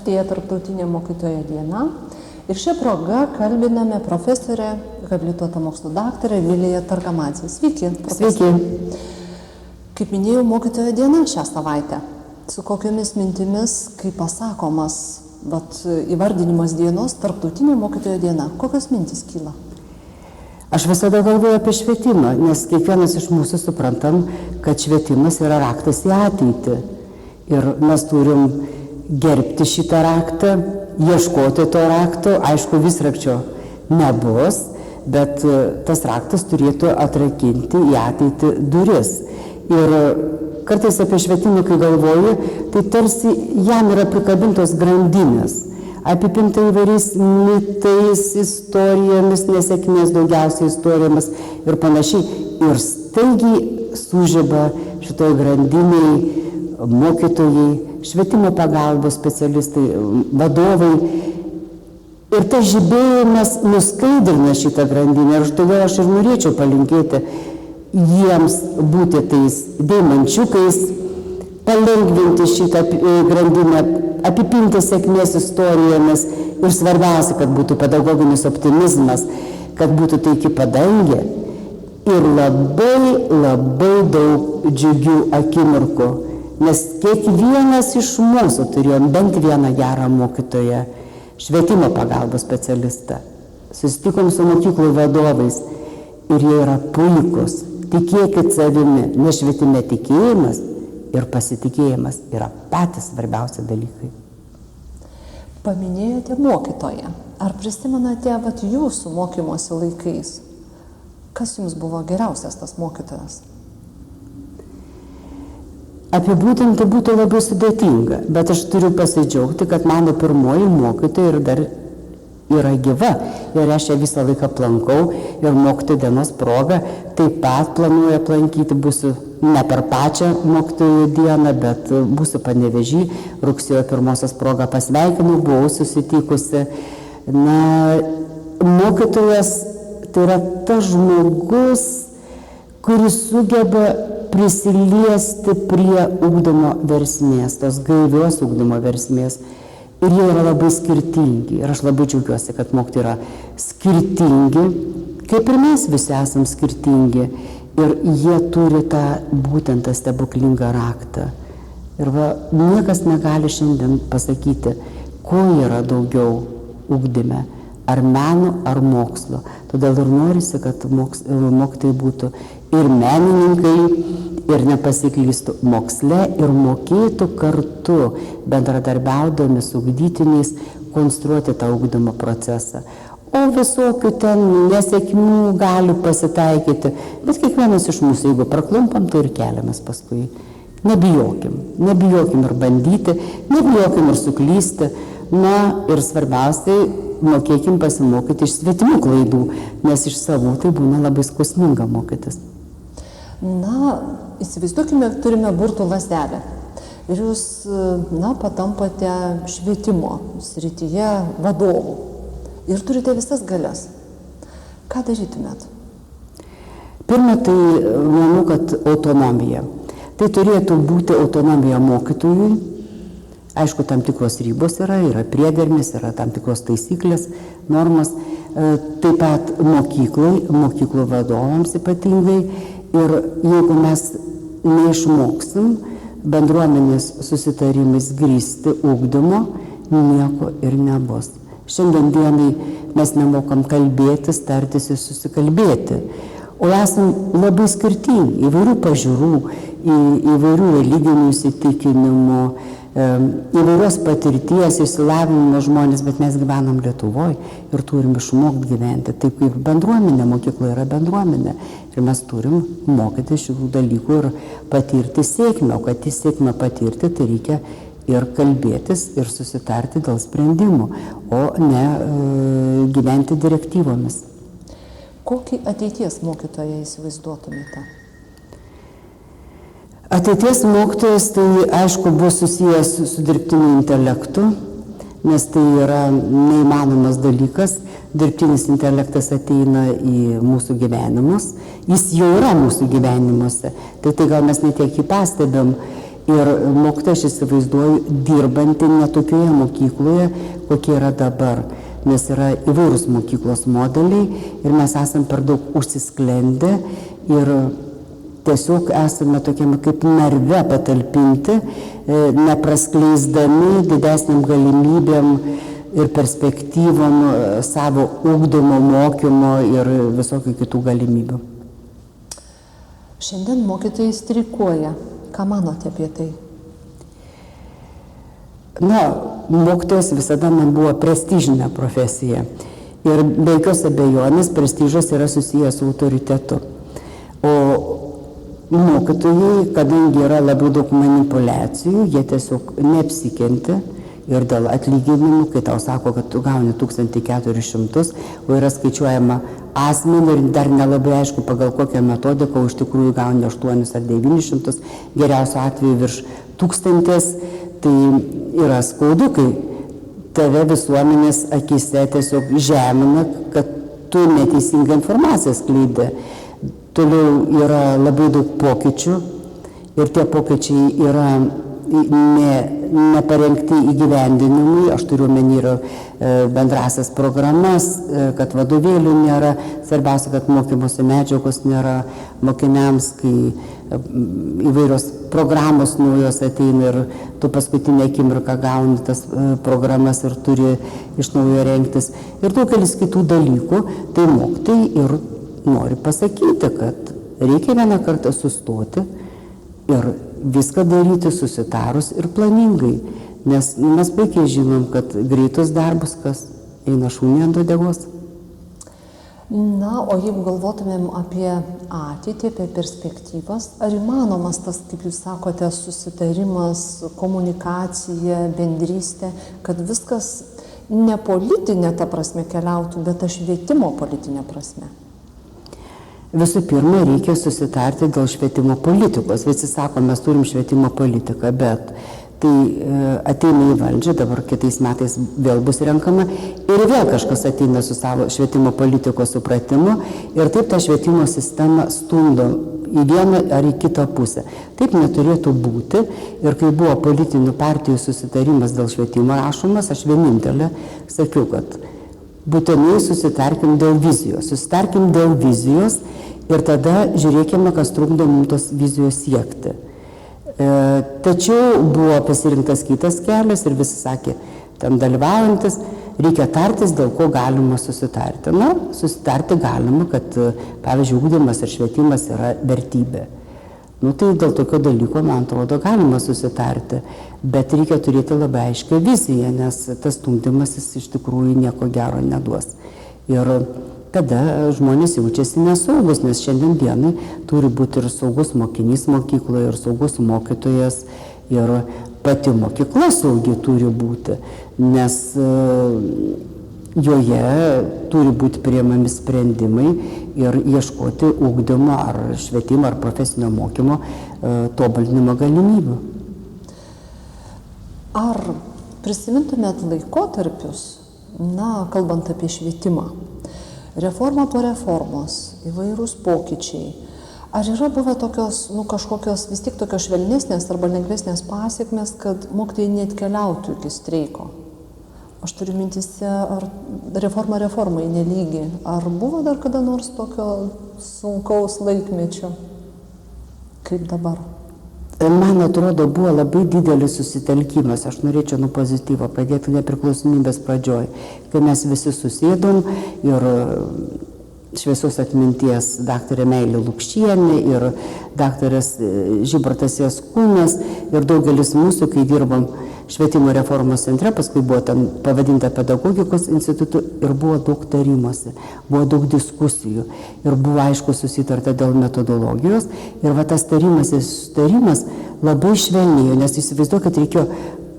Artėja Tarptautinė mokytojo diena ir šią progą kalbiname profesorę, habilituotą mokslo daktarę Viliją Targamadzę. Sveiki, profesorė. Sveiki. Kaip minėjau, mokytojo diena šią savaitę. Su kokiomis mintimis, kaip pasakomas įvardinimas dienos Tarptautinė mokytojo diena? Kokios mintys kyla? Aš visada galvoju apie švietimą, nes kiekvienas iš mūsų suprantam, kad švietimas yra raktas į ateitį. Ir mes turim gerbti šitą raktą, ieškoti to rakto, aišku, visrakčio nebus, bet tas raktas turėtų atrakinti į ateitį duris. Ir kartais apie švietimą, kai galvoju, tai tarsi jam yra prikabintos grandinės, apipinta įvairiais mitais, istorijomis, nesėkmės daugiausiai istorijomis ir panašiai. Ir staigiai sužiba šitoj grandiniai mokytojai, švietimo pagalbos specialistai, vadovai. Ir tas žibėjimas nuskaidrina šitą grandinę. Ir todėl aš ir norėčiau palinkėti jiems būti tais deimančiukais, palengvinti šitą grandinę, apipinti sėkmės istorijomis ir svarbiausia, kad būtų pedagoginis optimizmas, kad būtų taiki padangė ir labai daug džiugių akimirkų, nes kiekvienas iš mūsų turėjom bent vieną gerą mokytoją, švietimo pagalbos specialistą. Susitikom su mokyklų vadovais ir jie yra puikūs. Tikėkit savimi, nes švietime tikėjimas ir pasitikėjimas yra patys svarbiausi dalykai. Paminėjote mokytoją. Ar prisimenate jūsų mokymosi laikais? Kas jums buvo geriausias tas mokytojas? Apibūdinti būtų labai sudėtinga, bet aš turiu pasidžiaugti, kad mano pirmoji mokytoja ir dar yra gyva. Ir aš ją visą laiką aplankau ir mokytojų dienos progą taip pat planuoju aplankyti, būsiu ne per pačią mokytojų dieną, bet būsiu Panevėžy, rugsėjo 1 progą pasveikinu, buvau susitikusi. Mokytojas tai yra tas žmogus, kuris sugeba prisiliesti prie ugdymo versmės, tos gaivios ugdymo versmės. Ir jie yra labai skirtingi. Ir aš labai džiaugiuosi, kad mokytojai yra skirtingi, kaip ir mes visi esam skirtingi. Ir jie turi būtent tą stebuklingą raktą. Ir niekas negali šiandien pasakyti, ko yra daugiau ugdyme, ar meno, ar mokslo. Todėl ir norisi, kad mokytojai būtų ir menininkai, ir nepasiklystų moksle, ir mokėtų kartu, bendradarbiaudami su ugdytiniais, konstruoti tą ugdymo procesą. O visokių ten nesėkmių gali pasitaikyti, bet kiekvienas iš mūsų, jeigu praklumpam, tai ir keliamės paskui. Nebijokim ir bandyti, nebijokim ir suklysti. Ir svarbiausiai, mokėkim pasimokyti iš svetimų klaidų, nes iš savų tai būna labai skausminga mokytis. Įsivaizduokime, turime burtų lazdelę ir jūs, patampate švietimo srityje vadovų ir turite visas galias. Ką darytumėt? Pirma, tai manau, kad autonomija. Tai turėtų būti autonomija mokytojui. Aišku, tam tikros ribos yra priedermės, yra tam tikros taisyklės, normos. Taip pat mokyklų vadovams ypatingai. Ir jeigu mes neišmoksim bendruomenės susitarimais grįsti ugdymo, nieko ir nebus. Šiandien dienai mes nemokam kalbėtis, tartis ir susikalbėti. O esam labai skirtingi, įvairių pažiūrų, įvairių religinių įsitikinimų, įvairios patirties, išsilavinimo žmonės, bet mes gyvenam Lietuvoje ir turim išmokti gyventi. Taip kaip bendruomenė, mokykla yra bendruomenė. Ir mes turim mokyti šių dalykų ir patirti sėkmę. O kad į sėkmę patirti, tai reikia ir kalbėtis, ir susitarti dėl sprendimų, o ne gyventi direktyvomis. Kokį ateities mokytoją įsivaizduotumėte? Ateities mokytojas tai aišku bus susijęs su dirbtiniu intelektu, nes tai yra neįmanomas dalykas. Dirbtinis intelektas ateina į mūsų gyvenimus, jis jau yra mūsų gyvenimuose, tai gal mes netiek jį pastebėm Ir mokytoja, aš įsivaizduoju, dirbanti netokioje mokykloje, kokie yra dabar, nes yra įvairūs mokyklos modeliai ir mes esame per daug užsisklendę ir tiesiog esame tokiame kaip narve patalpinti, nepraskleisdami didesniam galimybėm ir perspektyvom savo ugdymo, mokymo ir visokių kitų galimybių. Šiandien mokytojai streikuoja. Ką manote apie tai? Na, mokytojas visada man buvo prestižinė profesija. Ir be jokios abejonės prestižas yra susijęs su autoritetu. O mokytojai, kadangi yra labai daug manipulacijų, jie tiesiog neapsikentė ir dėl atlyginimų, kai tau sako, kad tu gauni 1400, o yra skaičiuojama asmenį ir dar nelabai aišku, pagal kokią metodiką iš tikrųjų gauni 8 ar 900, geriausiu atveju virš 1000, tai yra skaudu, kai tave visuomenės akise tiesiog žemina, kad tu neteisingą informaciją skleidi. Toliau yra labai daug pokyčių ir tie pokyčiai yra neparengti įgyvendinimui, aš turiu omeny ir bendrasias programas, kad vadovėlių nėra, svarbiausia, kad mokymosi medžiagos nėra mokiniams, kai įvairios programos naujos ateina ir tu paskutinę akimirką gauni tas programas ir turi iš naujo rengtis. Ir daugelis kitų dalykų, tai mokytojai ir nori pasakyti, kad reikia vieną kartą sustoti ir viską daryti susitarus ir planingai, nes mes puikiai žinom, kad greitus darbus, kas eina šunį ant uodegos. Na, o jeigu galvotumėm apie ateitį, apie perspektyvas, ar įmanomas tas, kaip jūs sakote, susitarimas, komunikacija, bendrystė, kad viskas ne politinė ta prasme keliautų, bet švietimo politinė prasme? Visų pirma, reikia susitarti dėl švietimo politikos. Visi sako, mes turim švietimo politiką, bet tai ateina į valdžią, dabar kitais metais vėl bus renkama ir vėl kažkas ateina su savo švietimo politikos supratimu ir taip tą švietimo sistemą stumdo į vieną ar į kitą pusę. Taip neturėtų būti ir kai buvo politinių partijų susitarimas dėl švietimo rašomas, aš vienintelė sakiau, kad būtinai susitarkim dėl vizijos. Susitarkim dėl vizijos ir tada žiūrėkime, kas trukdo mums tos vizijos siekti. Tačiau buvo pasirinktas kitas kelias ir visi sakė, ten dalyvaujantis, reikia tartis, dėl ko galima susitarti. Na, susitarti galima, kad, pavyzdžiui, ugdymas ir švietimas yra vertybė. Nu, tai dėl tokio dalyko, man atrodo, galima susitarti, bet reikia turėti labai aiškią viziją, nes tas stumdymasis iš tikrųjų nieko gero neduos. Ir tada žmonės jaučiasi nesaugus, nes šiandien dienai turi būti ir saugus mokinys mokykloje, ir saugus mokytojas, ir pati mokykla saugi turi būti, nes joje turi būti priimami sprendimai ir ieškoti ugdymo ar švietimo ar profesinio mokymo tobulinimo galimybių. Ar prisimintumėt laikotarpius, na, kalbant apie švietimą, reforma po reformos, įvairūs pokyčiai, ar yra buvę tokios, kažkokios vis tik tokios švelnesnės arba lengvesnės pasiekmes, kad mokytojai neatkeliautų iki streiko? Aš turiu mintise, ar reforma reformai nelygi. Ar buvo dar kada nors tokio sunkaus laikmečio, kaip dabar? Man atrodo, buvo labai didelis susitelkimas. Aš norėčiau nuo pozityvo pradėti nepriklausomybės pradžioj, kai mes visi susėdom ir šviesos atminties daktarė Meilė Lukšienė ir daktaras Žibartas Jaskūnas ir daugelis mūsų, kai dirbom švietimo reformos centre, paskui buvo ten pavadinta pedagogikos institutu ir buvo daug tarimosi, buvo daug diskusijų ir buvo aišku susitarta dėl metodologijos ir va tas tarimas labai švelnėjo, nes įsivaizduoju, kad reikėjo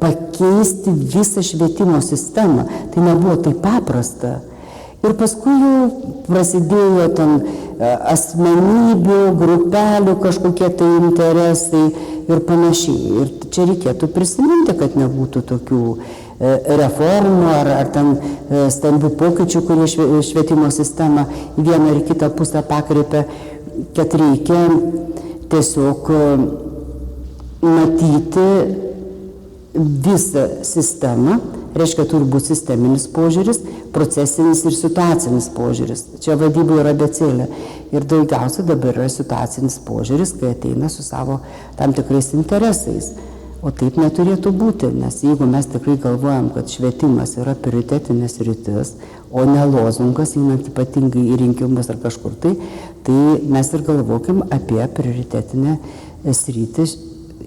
pakeisti visą švietimo sistemą, tai nebuvo taip paprasta. Ir paskui jau prasidėjo ten asmenybių, grupelių, kažkokie tai interesai ir panašiai. Ir čia reikėtų prisiminti, kad nebūtų tokių reformų ar ten stambių pokyčių, kurie švietimo sistemą į vieną ar kitą pusę pakreipia, kad reikia tiesiog matyti visą sistemą, reiškia turi būti sisteminis požiūris, procesinis ir situacinis požiūris. Čia vadyba yra abėcėlė. Ir daugiausia dabar yra situacinis požiūris, kai ateina su savo tam tikrais interesais. O taip neturėtų būti, nes jeigu mes tikrai galvojam, kad švietimas yra prioritetinės sritis, o ne lozungas, einant ypatingai į rinkimus ar kažkur tai mes ir galvokim apie prioritetinę sritį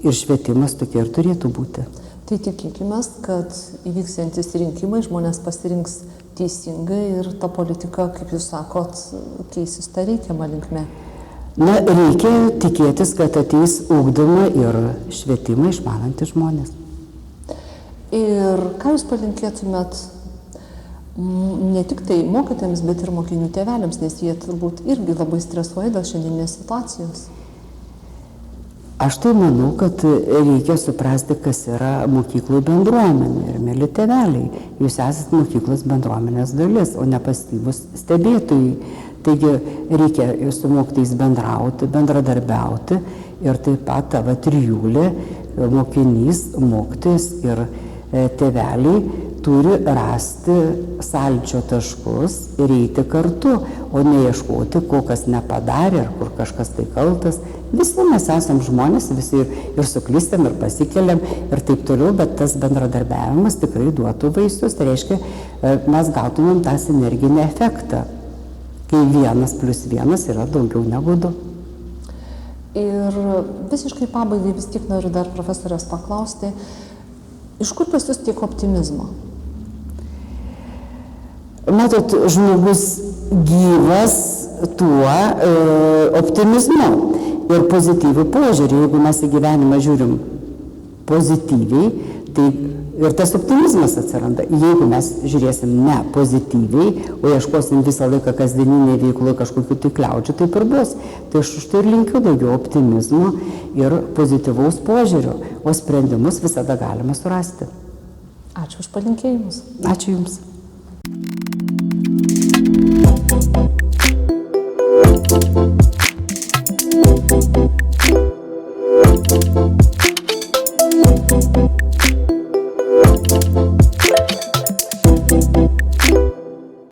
ir švietimas tokia ir turėtų būti. Tai tikėkime, kad įvyksiantis rinkimai žmonės pasirinks teisingai ir ta politika, kaip jūs sakot, keisis tą reikiamą linkmę. Na, reikia tikėtis, kad ateis ugdymą ir švietimą išmanantys žmonės. Ir ką jūs palinkėtumėt ne tik tai mokytojams, bet ir mokinių tėveliams, nes jie turbūt irgi labai stresuoja dėl šiandieninės situacijos. Aš tai manau, kad reikia suprasti, kas yra mokyklų bendruomenė. Ir mėly tėveliai, jūs esate mokyklos bendruomenės dalis, o ne pasyvūs stebėtojai. Taigi reikia su mokytojais bendrauti, bendradarbiauti ir taip pat tavo trijulė, mokinys, mokytojas ir tėveliai turi rasti sąlyčio taškus ir eiti kartu, o ne ieškoti, ko kas nepadarė ar kur kažkas tai kaltas. Visi mes esam žmonės, visi ir suklystam, ir pasikeliam ir taip toliau, bet tas bendradarbiavimas tikrai duotų vaisius. Tai reiškia, mes gautumėm tą sinerginį efektą, kai 1+1 yra daugiau negu 2. Ir visiškai pabaigai vis tik noriu dar profesorės paklausti, iš kur pas jūs tiek optimizmo? Matot, žmogus gyvas tuo optimizmu ir pozityviu požiūriu. Jeigu mes į gyvenimą žiūrim pozityviai, tai ir tas optimizmas atsiranda. Jeigu mes žiūrėsim ne pozityviai, o ieškosim visą laiką kasdieninėje veikloje kažkokių tai kliaučių, taip ir bus. Tai aš už tai ir linkiu daugiau optimizmo ir pozityvaus požiūrio, o sprendimus visada galima surasti. Ačiū už palinkėjimus. Ačiū Jums.